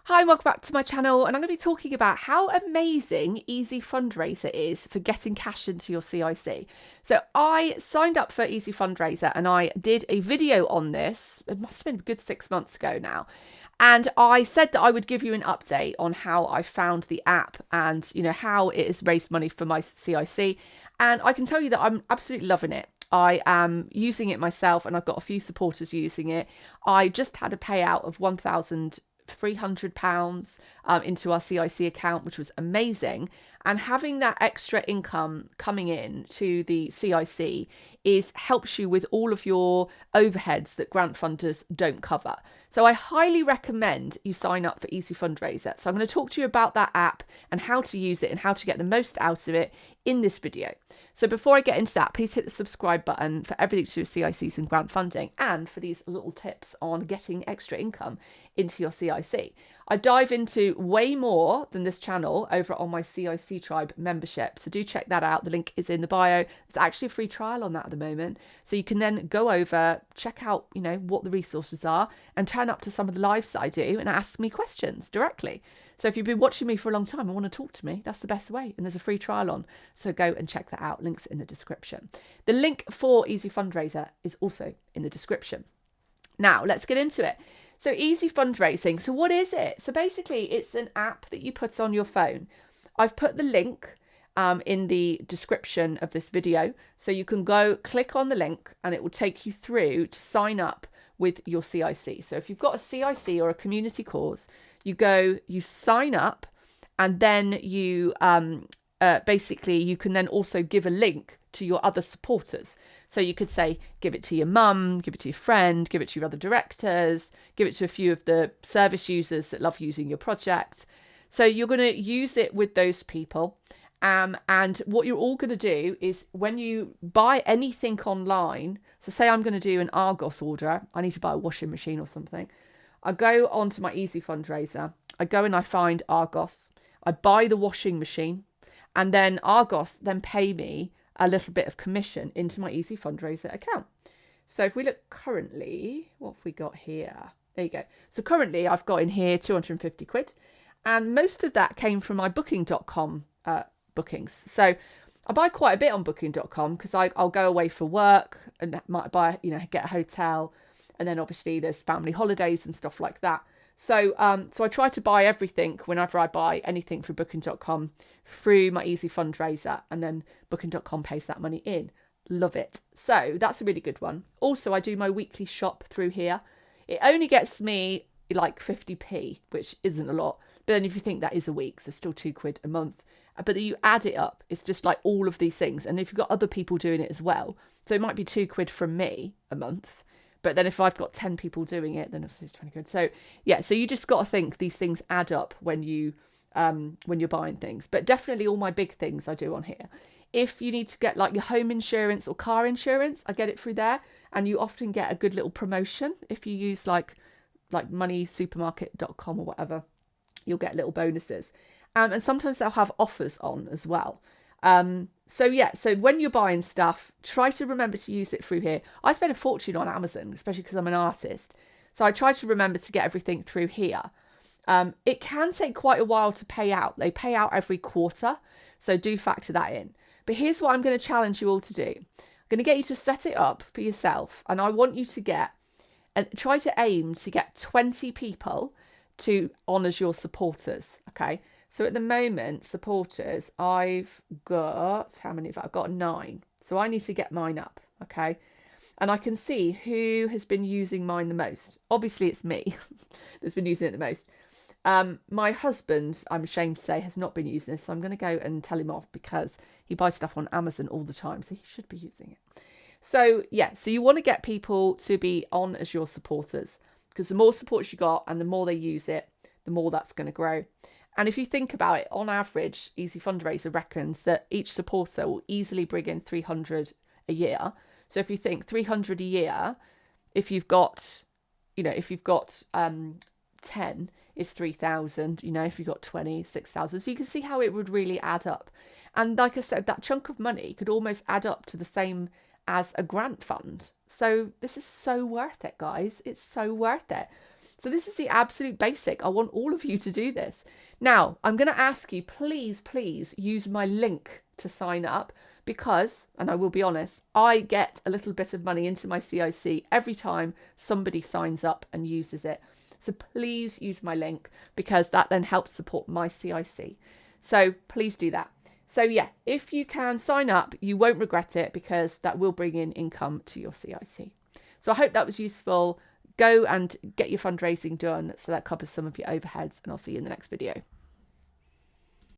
Hi, welcome back to my channel, and I'm going to be talking about how amazing Easy Fundraiser is for getting cash into your CIC. So I signed up for Easy Fundraiser and I did a video on this. It must have been a good 6 months ago now. And I said that I would give you an update on how I found the app and, how it has raised money for my CIC. And I can tell you that I'm absolutely loving it. I am using it myself and I've got a few supporters using it. I just had a payout of £1,300 into our CIC account, which was amazing. And having that extra income coming in to the CIC helps you with all of your overheads that grant funders don't cover. So I highly recommend you sign up for Easy Fundraiser. So I'm going to talk to you about that app and how to use it and how to get the most out of it in this video. So before I get into that, please hit the subscribe button for everything to do with CICs and grant funding and for these little tips on getting extra income into your CIC. I dive into way more than this channel over on my CIC Tribe membership. So do check that out. The link is in the bio. There's actually a free trial on that at the moment. So you can then go over, check out, what the resources are and turn up to some of the lives that I do and ask me questions directly. So if you've been watching me for a long time and want to talk to me, that's the best way. And there's a free trial on. So go and check that out. Links in the description. The link for Easy Fundraiser is also in the description. Now, let's get into it. So Easy Fundraising. So what is it? So basically, it's an app that you put on your phone. I've put the link in the description of this video. So you can go click on the link and it will take you through to sign up with your CIC. So if you've got a CIC or a community cause, you sign up, and then you basically you can then also give a link to your other supporters. So you could say, give it to your mum, give it to your friend, give it to your other directors, give it to a few of the service users that love using your project. So you're going to use it with those people. And what you're all going to do is when you buy anything online, so say I'm going to do an Argos order, I need to buy a washing machine or something. I go onto my Easy Fundraiser, I go and I find Argos, I buy the washing machine, and then Argos then pay me a little bit of commission into my Easy Fundraiser account. So if we look currently, what have we got here? There you go. So currently I've got in here 250 quid, and most of that came from my booking.com bookings. So I buy quite a bit on booking.com because I'll go away for work and might buy, get a hotel. And then obviously there's family holidays and stuff like that. So I try to buy everything whenever I buy anything through booking.com through my Easy Fundraiser, and then booking.com pays that money in. Love it. So that's a really good one. Also, I do my weekly shop through here. It only gets me like 50p, which isn't a lot. But then if you think that is a week, so still £2 a month. But then you add it up, it's just like all of these things. And if you've got other people doing it as well, so it might be £2 from me a month. But then if I've got 10 people doing it, then it's 20 quid. So yeah, so you just got to think these things add up when you're buying things. But definitely all my big things I do on here. If you need to get like your home insurance or car insurance, I get it through there. And you often get a good little promotion if you use like moneysupermarket.com or whatever. You'll get little bonuses. And sometimes they'll have offers on as well. So when you're buying stuff, try to remember to use it through here. I spend a fortune on Amazon, especially because I'm an artist. So I try to remember to get everything through here. It can take quite a while to pay out. They pay out every quarter. So do factor that in. But here's what I'm going to challenge you all to do. I'm going to get you to set it up for yourself. And I want you to try to aim to get 20 people to on as your supporters. Okay. So at the moment, supporters, I've got, how many have I got? 9. So I need to get mine up, okay? And I can see who has been using mine the most. Obviously, it's me that's been using it the most. My husband, I'm ashamed to say, has not been using this. So I'm going to go and tell him off because he buys stuff on Amazon all the time. So he should be using it. So yeah, so you want to get people to be on as your supporters, because the more supporters you got and the more they use it, the more that's going to grow. And if you think about it, on average, Easy Fundraiser reckons that each supporter will easily bring in 300 a year. So if you think 300 a year, if you've got 10, it's 3,000. If you've got 20, 6,000. So you can see how it would really add up. And like I said, that chunk of money could almost add up to the same as a grant fund. So this is so worth it, guys. It's so worth it. So this is the absolute basic. I want all of you to do this. Now, I'm going to ask you, please, please use my link to sign up because, and I will be honest, I get a little bit of money into my CIC every time somebody signs up and uses it. So please use my link because that then helps support my CIC. So please do that. So yeah, if you can sign up, you won't regret it because that will bring in income to your CIC. So I hope that was useful. Go and get your fundraising done so that covers some of your overheads, and I'll see you in the next video.